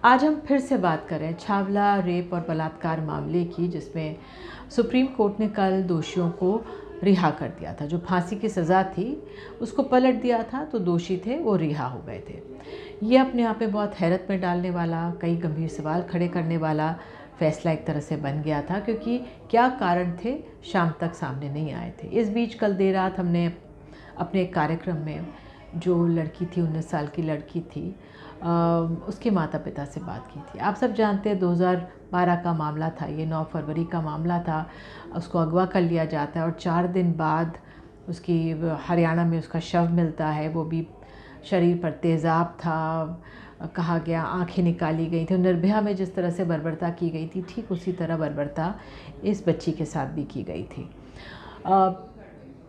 आज हम फिर से बात करें छावला रेप और बलात्कार मामले की, जिसमें सुप्रीम कोर्ट ने कल दोषियों को रिहा कर दिया था। जो फांसी की सज़ा थी उसको पलट दिया था, तो दोषी थे वो रिहा हो गए थे। ये अपने आप में बहुत हैरत में डालने वाला, कई गंभीर सवाल खड़े करने वाला फैसला एक तरह से बन गया था, क्योंकि क्या कारण थे शाम तक सामने नहीं आए थे। इस बीच कल देर रात हमने अपने एक कार्यक्रम में जो लड़की थी, 19 साल की लड़की थी, उसके माता पिता से बात की थी। आप सब जानते हैं 2012 का मामला था, ये 9 फरवरी का मामला था। उसको अगवा कर लिया जाता है और 4 दिन बाद उसकी हरियाणा में उसका शव मिलता है। वो भी शरीर पर तेज़ाब था, कहा गया आंखें निकाली गई थी। निर्भया में जिस तरह से बर्बरता की गई थी, ठीक उसी तरह बर्बरता इस बच्ची के साथ भी की गई थी।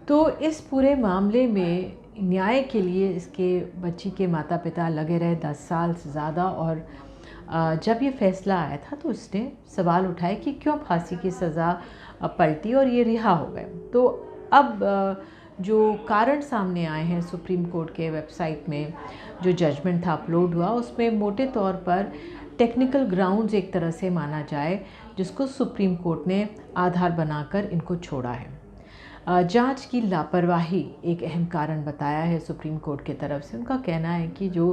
तो इस पूरे मामले में न्याय के लिए इसके बच्ची के माता पिता लगे रहे 10 साल से ज़्यादा। और जब ये फ़ैसला आया था तो उसने सवाल उठाए कि क्यों फांसी की सज़ा पलटी और ये रिहा हो गए। तो अब जो कारण सामने आए हैं, सुप्रीम कोर्ट के वेबसाइट में जो जजमेंट था अपलोड हुआ, उसमें मोटे तौर पर टेक्निकल ग्राउंड्स एक तरह से माना जाए, जिसको सुप्रीम कोर्ट ने आधार बनाकर इनको छोड़ा है। जांच की लापरवाही एक अहम कारण बताया है सुप्रीम कोर्ट की तरफ से। उनका कहना है कि जो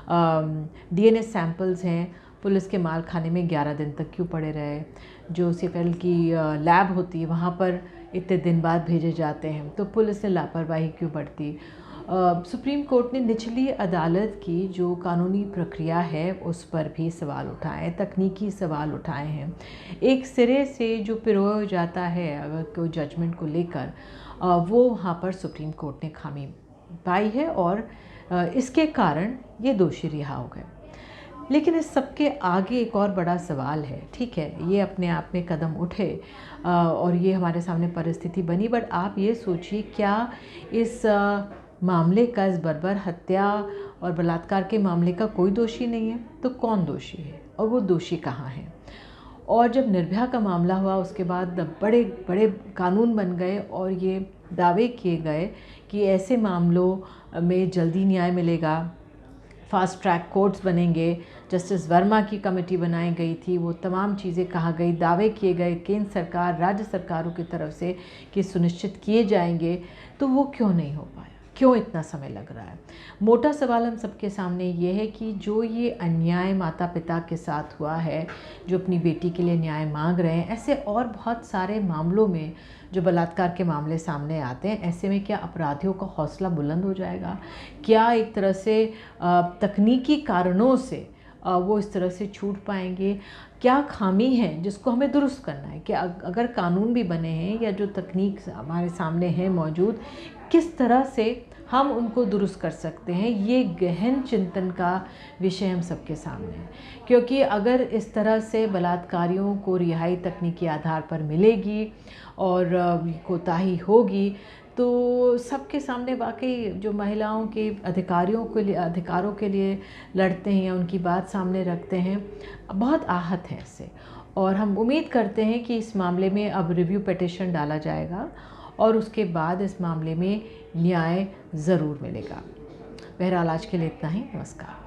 डीएनए सैंपल्स हैं पुलिस के माल खाने में 11 दिन तक क्यों पड़े रहे, जो सीएफएल की लैब होती है वहाँ पर इतने दिन बाद भेजे जाते हैं, तो पुलिस ने लापरवाही क्यों बरती। सुप्रीम कोर्ट ने निचली अदालत की जो कानूनी प्रक्रिया है उस पर भी सवाल उठाए, तकनीकी सवाल उठाए हैं। एक सिरे से जो पिरोया जाता है अगर कोई जजमेंट को लेकर, वो वहाँ पर सुप्रीम कोर्ट ने खामी पाई है और इसके कारण ये दोषी रिहा हो गए। लेकिन इस सब के आगे एक और बड़ा सवाल है। ठीक है, ये अपने आप में कदम उठे और ये हमारे सामने परिस्थिति बनी, बट आप ये सोचिए, क्या इस मामले का, इस बर्बर हत्या और बलात्कार के मामले का कोई दोषी नहीं है? तो कौन दोषी है और वो दोषी कहाँ है? और जब निर्भया का मामला हुआ उसके बाद बड़े बड़े कानून बन गए और ये दावे किए गए कि ऐसे मामलों में जल्दी न्याय मिलेगा, फास्ट ट्रैक कोर्ट्स बनेंगे, जस्टिस वर्मा की कमेटी बनाई गई थी, वो तमाम चीज़ें कहा गई, दावे किए गए केंद्र सरकार, राज्य सरकारों की तरफ से कि सुनिश्चित किए जाएंगे। तो वो क्यों नहीं हो पाया? क्यों इतना समय लग रहा है? मोटा सवाल हम सबके सामने ये है कि जो ये अन्याय माता पिता के साथ हुआ है, जो अपनी बेटी के लिए न्याय मांग रहे हैं, ऐसे और बहुत सारे मामलों में जो बलात्कार के मामले सामने आते हैं, ऐसे में क्या अपराधियों का हौसला बुलंद हो जाएगा? क्या एक तरह से तकनीकी कारणों से वो इस तरह से छूट पाएंगे? क्या खामी है जिसको हमें दुरुस्त करना है? कि अगर कानून भी बने हैं या जो तकनीक हमारे सामने है मौजूद, किस तरह से हम उनको दुरुस्त कर सकते हैं? ये गहन चिंतन का विषय हम सबके सामने है। क्योंकि अगर इस तरह से बलात्कारियों को रिहाई तकनीकी आधार पर मिलेगी और कोताही होगी, तो सबके सामने वाकई जो महिलाओं के अधिकारों के लिए लड़ते हैं या उनकी बात सामने रखते हैं, बहुत आहत हैं इससे। और हम उम्मीद करते हैं कि इस मामले में अब रिव्यू पिटिशन डाला जाएगा और उसके बाद इस मामले में न्याय ज़रूर मिलेगा। बहरहाल आज के लिए इतना ही। नमस्कार।